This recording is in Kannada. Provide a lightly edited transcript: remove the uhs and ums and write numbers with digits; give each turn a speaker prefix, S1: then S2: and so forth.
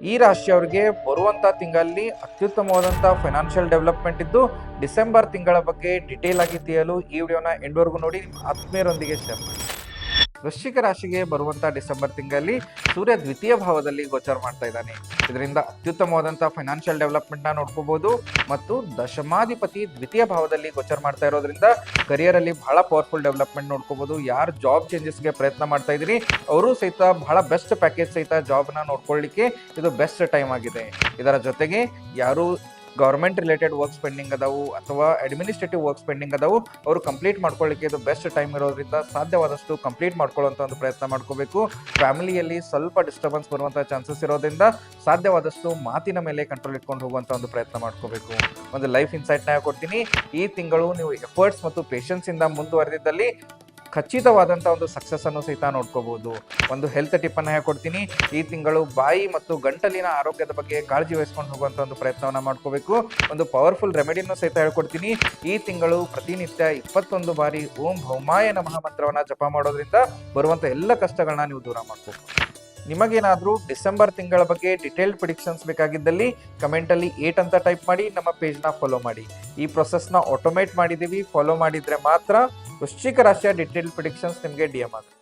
S1: ಈ ರಾಶಿಯವರಿಗೆ ಬರುವಂಥ ತಿಂಗಳಲ್ಲಿ ಅತ್ಯುತ್ತಮವಾದಂಥ ಫೈನಾನ್ಷಿಯಲ್ ಡೆವಲಪ್ಮೆಂಟ್ ಇದ್ದು, ಡಿಸೆಂಬರ್ ತಿಂಗಳ ಬಗ್ಗೆ ಡಿಟೇಲ್ ಆಗಿ ತಿಳಿಯಲು ಈ ವಿಡಿಯೋನ ಎಂಡ್ವರೆಗೂ ನೋಡಿ, ನಿಮ್ಮ ಆತ್ಮೀಯರೊಂದಿಗೆ ಶೇರ್ ಮಾಡಿ. ವೃಶ್ಚಿಕ ರಾಶಿಗೆ ಬರುವಂಥ ಡಿಸೆಂಬರ್ ತಿಂಗಳಲ್ಲಿ ಸೂರ್ಯ ದ್ವಿತೀಯ ಭಾವದಲ್ಲಿ ಗೋಚರ ಮಾಡ್ತಾ ಇದ್ದಾನೆ. ಇದರಿಂದ ಅತ್ಯುತ್ತಮವಾದಂಥ ಫೈನಾನ್ಷಿಯಲ್ ಡೆವಲಪ್ಮೆಂಟ್ನ ನೋಡ್ಕೋಬಹುದು ಮತ್ತು ದಶಮಾಧಿಪತಿ ದ್ವಿತೀಯ ಭಾವದಲ್ಲಿ ಗೋಚರ ಮಾಡ್ತಾ ಇರೋದ್ರಿಂದ ಕರಿಯರಲ್ಲಿ ಬಹಳ ಪವರ್ಫುಲ್ ಡೆವಲಪ್ಮೆಂಟ್ ನೋಡ್ಕೋಬಹುದು. ಯಾರು ಜಾಬ್ ಚೇಂಜಸ್ಗೆ ಪ್ರಯತ್ನ ಮಾಡ್ತಾ ಇದ್ದೀರಿ ಅವರು ಸಹಿತ ಬಹಳ ಬೆಸ್ಟ್ ಪ್ಯಾಕೇಜ್ ಸಹಿತ ಜಾಬ್ನ ನೋಡ್ಕೊಳ್ಳಿಕ್ಕೆ ಇದು ಬೆಸ್ಟ್ ಟೈಮ್ ಆಗಿದೆ. ಇದರ ಜೊತೆಗೆ ಯಾರು ಗೌರ್ಮೆಂಟ್ ರಿಲೇಟೆಡ್ ವರ್ಕ್ಸ್ ಪೆಂಡಿಂಗ್ ಅದಾವು ಅಥವಾ ಅಡ್ಮಿನಿಸ್ಟ್ರೇಟಿವ್ ವರ್ಕ್ಸ್ ಪೆಂಡಿಂಗ್ ಅದಾವು ಅವರು ಕಂಪ್ಲೀಟ್ ಮಾಡ್ಕೊಳ್ಳಿಕ್ಕೆ ಇದು ಬೆಸ್ಟ್ ಟೈಮ್ ಇರೋದ್ರಿಂದ ಸಾಧ್ಯವಾದಷ್ಟು ಕಂಪ್ಲೀಟ್ ಮಾಡ್ಕೊಳ್ಳುವಂಥ ಒಂದು ಪ್ರಯತ್ನ ಮಾಡ್ಕೋಬೇಕು. ಫ್ಯಾಮಿಲಿಯಲ್ಲಿ ಸ್ವಲ್ಪ ಡಿಸ್ಟರ್ಬೆನ್ಸ್ ಬರುವಂಥ ಚಾನ್ಸಸ್ ಇರೋದ್ರಿಂದ ಸಾಧ್ಯವಾದಷ್ಟು ಮಾತಿನ ಮೇಲೆ ಕಂಟ್ರೋಲ್ ಇಟ್ಕೊಂಡು ಹೋಗುವಂಥ ಒಂದು ಪ್ರಯತ್ನ ಮಾಡ್ಕೋಬೇಕು. ಒಂದು ಲೈಫ್ ಇನ್ಸೈಟ್ನ ಕೊಡ್ತೀನಿ. ಈ ತಿಂಗಳು ನೀವು ಎಫರ್ಟ್ಸ್ ಮತ್ತು ಪೇಷನ್ಸಿಂದ ಮುಂದುವರೆದಿದ್ದಲ್ಲಿ ಖಚಿತವಾದಂಥ ಒಂದು ಸಕ್ಸಸ್ ಅನ್ನು ಸಹಿತ ನೋಡ್ಕೋಬಹುದು. ಒಂದು ಹೆಲ್ತ್ ಟಿಪ್ ಅನ್ನು ಹೇಳ್ಕೊಡ್ತೀನಿ. ಈ ತಿಂಗಳು ಬಾಯಿ ಮತ್ತು ಗಂಟಲಿನ ಆರೋಗ್ಯದ ಬಗ್ಗೆ ಕಾಳಜಿ ವಹಿಸ್ಕೊಂಡು ಹೋಗುವಂಥ ಒಂದು ಪ್ರಯತ್ನವನ್ನ ಮಾಡ್ಕೋಬೇಕು. ಒಂದು ಪವರ್ಫುಲ್ ರೆಮಿಡಿನೂ ಸಹಿತ ಹೇಳ್ಕೊಡ್ತೀನಿ. ಈ ತಿಂಗಳು ಪ್ರತಿನಿತ್ಯ 21 ಬಾರಿ ಓಂ ಭೌಮಾಯ ನಮಃ ಮಂತ್ರವನ್ನ ಜಪ ಮಾಡೋದ್ರಿಂದ ಬರುವಂಥ ಎಲ್ಲ ಕಷ್ಟಗಳನ್ನ ನೀವು ದೂರ ಮಾಡ್ಕೋಬಹುದು. ನಿಮಗೇನಾದರೂ ಡಿಸೆಂಬರ್ ತಿಂಗಳ ಬಗ್ಗೆ ಡಿಟೇಲ್ಡ್ ಪ್ರಿಡಿಕ್ಷನ್ಸ್ ಬೇಕಾಗಿದ್ದಲ್ಲಿ ಕಮೆಂಟಲ್ಲಿ 8 ಅಂತ ಟೈಪ್ ಮಾಡಿ ನಮ್ಮ ಪೇಜ್ನ ಫಾಲೋ ಮಾಡಿ. ಈ ಪ್ರೊಸೆಸ್ನ ಆಟೋಮೇಟ್ ಮಾಡಿದ್ದೀವಿ. ಫಾಲೋ ಮಾಡಿದರೆ ಮಾತ್ರ ವೃಶ್ಚಿಕ ರಾಶಿಯ ಡಿಟೇಲ್ಡ್ ಪ್ರಿಡಿಕ್ಷನ್ಸ್ ನಿಮಗೆ DM ಆಗುತ್ತೆ.